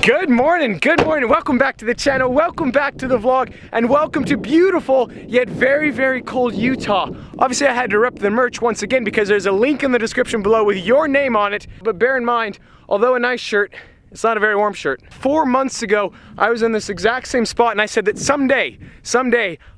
Good morning, welcome back to the channel, welcome back to the vlog, and welcome to beautiful yet very, very cold Utah. Obviously I had to rep the merch once again because there's a link in the description below with your name on it, but bear in mind, although a nice shirt, it's not a very warm shirt. 4 months ago, I was in this exact same spot and I said that someday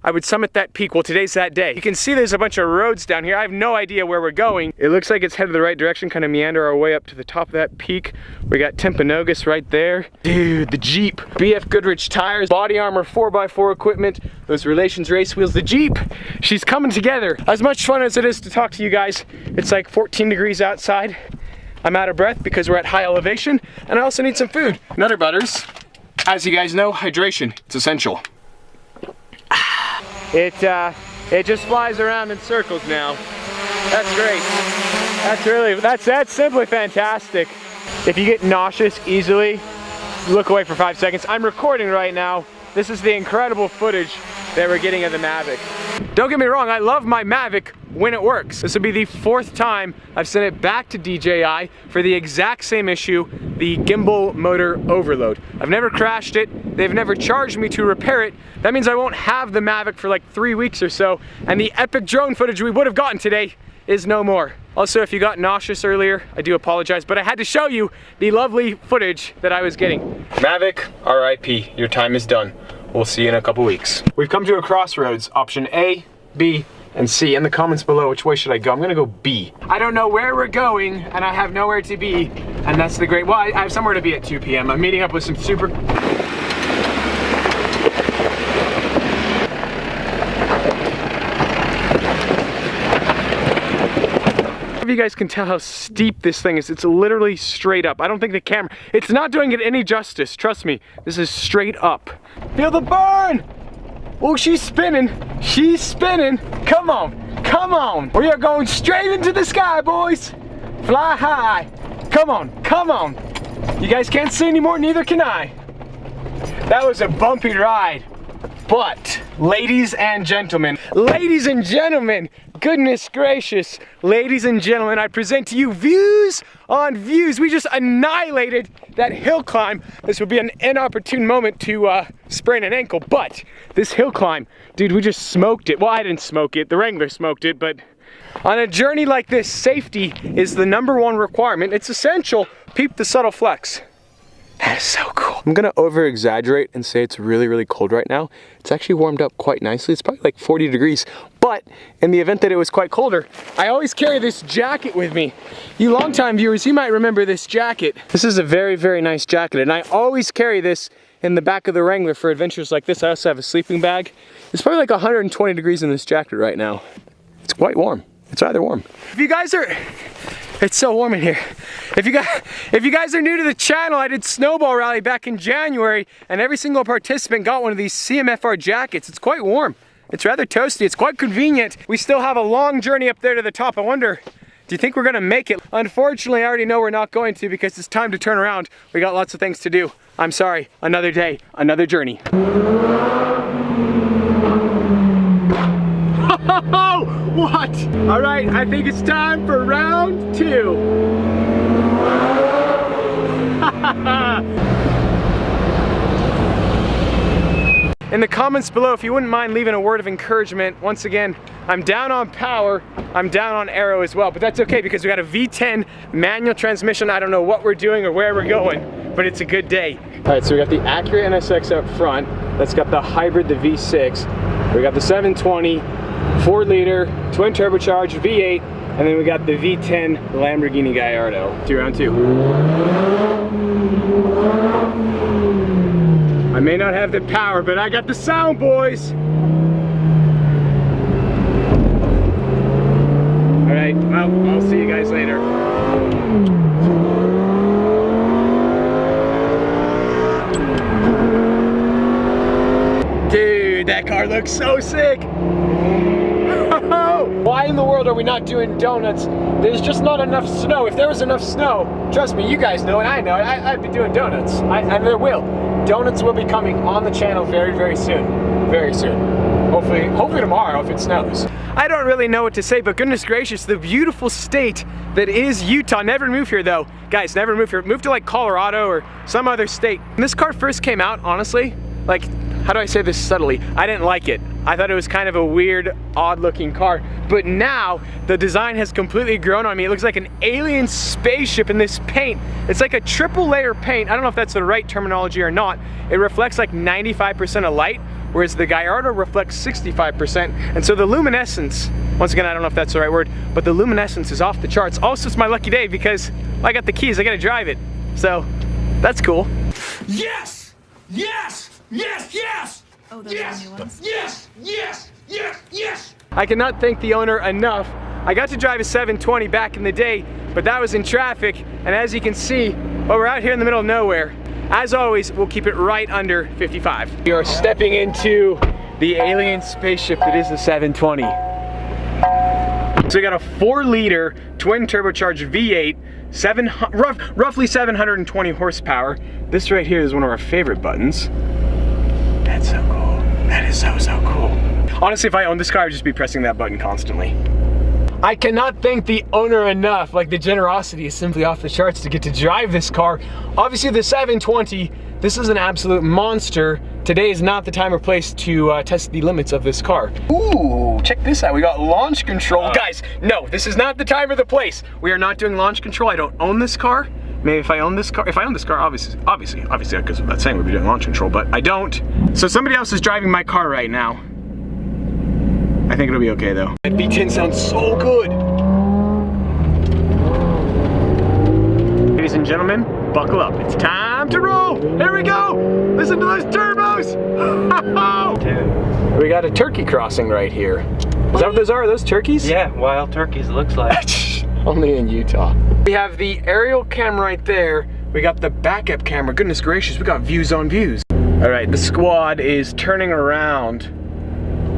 I would summit that peak. Well, today's that day. You can see there's a bunch of roads down here. I have no idea where we're going. It looks like it's headed the right direction, kind of meander our way up to the top of that peak. We got Timpanogos right there. Dude, the Jeep. BF Goodrich tires, body armor, 4x4 equipment, those Relations race wheels, the Jeep. She's coming together. As much fun as it is to talk to you guys, it's like 14 degrees outside. I'm out of breath because we're at high elevation, and I also need some food. Nutter butters. As you guys know, hydration, it's essential. It just flies around in circles now. That's great. That's simply fantastic. If you get nauseous easily, look away for 5 seconds. I'm recording right now. This is the incredible footage that we're getting of the Mavic. Don't get me wrong, I love my Mavic when it works. This will be the 4th time I've sent it back to DJI for the exact same issue, the gimbal motor overload. I've never crashed it, they've never charged me to repair it. That means I won't have the Mavic for like 3 weeks or so, and the epic drone footage we would have gotten today is no more. Also, if you got nauseous earlier, I do apologize, but I had to show you the lovely footage that I was getting. Mavic, RIP, your time is done. We'll see you in a couple weeks. We've come to a crossroads, option A, B, and C. In the comments below, which way should I go? I'm gonna go B. I don't know where we're going, and I have nowhere to be, and that's the great, well, I have somewhere to be at 2 p.m. I'm meeting up with some super... You guys can tell how steep this thing is. It's literally straight up. I don't think the camera, it's not doing it any justice. Trust me, this is straight up. Feel the burn! Oh, she's spinning. She's spinning. Come on, come on. We are going straight into the sky, boys. Fly high. Come on, come on. You guys can't see anymore, neither can I. That was a bumpy ride. But, ladies and gentlemen, goodness gracious, ladies and gentlemen, I present to you views on views. We just annihilated that hill climb. This would be an inopportune moment to sprain an ankle, but this hill climb, dude, we just smoked it. Well, I didn't smoke it, the Wrangler smoked it, but on a journey like this, safety is the #1 requirement. It's essential. Peep the subtle flex. That is so cool. I'm gonna over exaggerate and say it's really, really cold right now. It's actually warmed up quite nicely. It's probably like 40 degrees, but in the event that it was quite colder, I always carry this jacket with me. You longtime viewers, you might remember this jacket. This is a very, very nice jacket, and I always carry this in the back of the Wrangler for adventures like this. I also have a sleeping bag. It's probably like 120 degrees in this jacket right now. It's quite warm. It's rather warm. If you guys are, it's so warm in here. If you guys are new to the channel, I did Snowball Rally back in January, and every single participant got one of these CMFR jackets. It's quite warm. It's rather toasty. It's quite convenient. We still have a long journey up there to the top. I wonder, do you think we're gonna make it? Unfortunately, I already know we're not going to because it's time to turn around. We got lots of things to do. I'm sorry, another day, another journey. What? All right, I think it's time for round 2. In the comments below, if you wouldn't mind leaving a word of encouragement, once again, I'm down on power, I'm down on aero as well, but that's okay because we got a V10 manual transmission. I don't know what we're doing or where we're going, but it's a good day. All right, so we got the Acura NSX up front. That's got the hybrid, the V6. We got the 720. 4-liter, twin turbocharged V8, and then we got the V10 Lamborghini Gallardo. Round 2. I may not have the power, but I got the sound, boys. All right, well, I'll see you guys later. Dude, that car looks so sick. Why in the world are we not doing donuts? There's just not enough snow. If there was enough snow, trust me, you guys know and I know, I'd be doing donuts. And there will. Donuts will be coming on the channel very, very soon. Very soon. Hopefully tomorrow if it snows. I don't really know what to say, but goodness gracious, the beautiful state that is Utah. Never move here though. Guys, never move here. Move to like Colorado or some other state. When this car first came out, honestly, like, how do I say this subtly? I didn't like it. I thought it was kind of a weird, odd looking car. But now, the design has completely grown on me. It looks like an alien spaceship in this paint. It's like a triple layer paint. I don't know if that's the right terminology or not. It reflects like 95% of light, whereas the Gallardo reflects 65%. And so the luminescence, once again, I don't know if that's the right word, but the luminescence is off the charts. Also, it's my lucky day because I got the keys, I gotta drive it. So, that's cool. Yes! Yes! Yes, yes! Oh, those are the new ones? Yes, yes, yes, yes! I cannot thank the owner enough. I got to drive a 720 back in the day, but that was in traffic, and as you can see, well, we're out here in the middle of nowhere. As always, we'll keep it right under 55. We are stepping into the alien spaceship that is the 720. So we got a 4-liter twin turbocharged V8, roughly 720 horsepower. This right here is one of our favorite buttons. That's so cool. That is so, so cool. Honestly, if I owned this car, I'd just be pressing that button constantly. I cannot thank the owner enough. Like, the generosity is simply off the charts to get to drive this car. Obviously, the 720, this is an absolute monster. Today is not the time or place to test the limits of this car. Ooh, check this out. We got launch control. Guys, no, this is not the time or the place. We are not doing launch control. I don't own this car. Maybe if I own this car, obviously, that goes without saying we'd be doing launch control, but I don't. So somebody else is driving my car right now. I think it'll be okay though. That V10 sounds so good. Ladies and gentlemen, buckle up. It's time to roll. Here we go. Listen to those turbos. We got a turkey crossing right here. Is that what those are? Are those turkeys? Yeah, wild turkeys, it looks like. Only in Utah. We have the aerial cam right there. We got the backup camera. Goodness gracious, we got views on views. All right, the squad is turning around.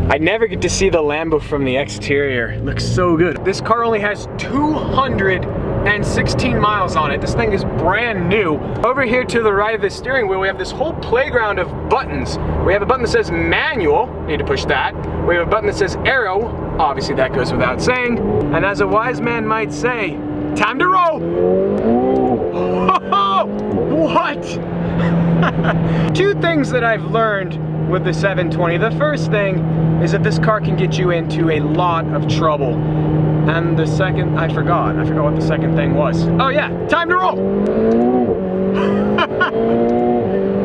I never get to see the Lambo from the exterior. It looks so good. This car only has 216 miles on it. This thing is brand new. Over here to the right of the steering wheel, we have this whole playground of buttons. We have a button that says manual, need to push that. We have a button that says arrow, obviously that goes without saying. And as a wise man might say, time to roll. What? Two things that I've learned with the 720. The first thing is that this car can get you into a lot of trouble. And the second, I forgot what the second thing was. Oh yeah, time to roll.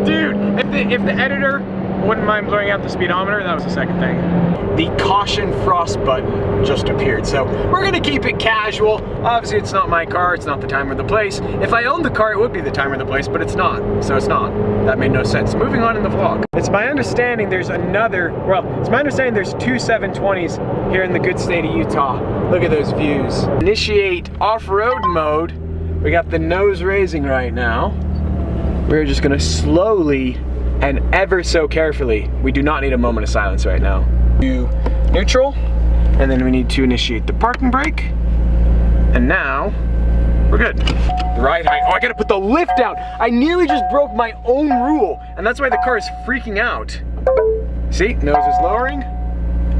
Dude, if the editor wouldn't mind blowing out the speedometer, that was the second thing. The caution frost button just appeared, so we're gonna keep it casual. Obviously, it's not my car, it's not the time or the place. If I owned the car, it would be the time or the place, but it's not, so it's not. That made no sense. Moving on in the vlog. It's my understanding there's two 720s here in the good state of Utah. Look at those views. Initiate off-road mode. We got the nose raising right now. We're just gonna slowly and ever so carefully, we do not need a moment of silence right now. Do neutral, and then we need to initiate the parking brake. And now, we're good. Right height, oh, I gotta put the lift down. I nearly just broke my own rule, and that's why the car is freaking out. See, nose is lowering.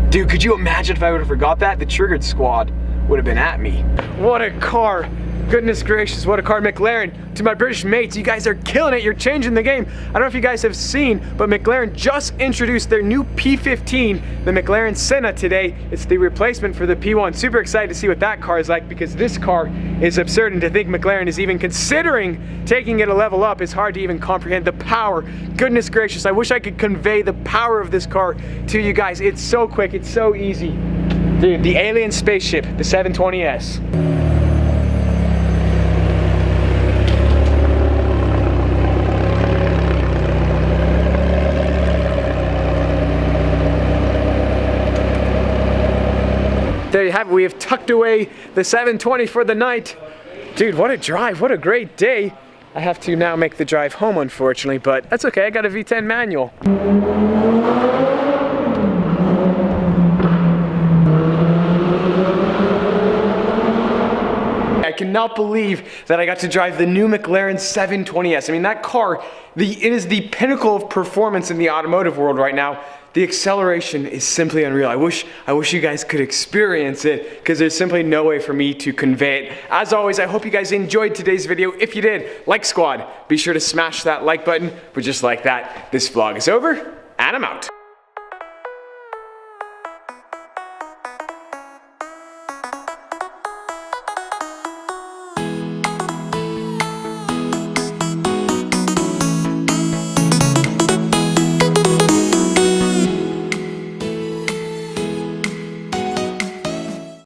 Dude, could you imagine if I would have forgot that? The triggered squad would have been at me. What a car. Goodness gracious, what a car. McLaren, to my British mates, you guys are killing it. You're changing the game. I don't know if you guys have seen, but McLaren just introduced their new P15, the McLaren Senna today. It's the replacement for the P1. Super excited to see what that car is like because this car is absurd, and to think McLaren is even considering taking it a level up is hard to even comprehend the power. Goodness gracious, I wish I could convey the power of this car to you guys. It's so quick, it's so easy. Dude, the alien spaceship, the 720S. There you have it, we have tucked away the 720 for the night. Dude, what a drive, what a great day. I have to now make the drive home, unfortunately, but that's okay, I got a V10 manual. I cannot cannot believe that I got to drive the new McLaren 720S. I mean, that car, it is the pinnacle of performance in the automotive world right now. The acceleration is simply unreal. I wish you guys could experience it, because there's simply no way for me to convey it. As always, I hope you guys enjoyed today's video. If you did, like squad, be sure to smash that like button. But just like that, this vlog is over, and I'm out.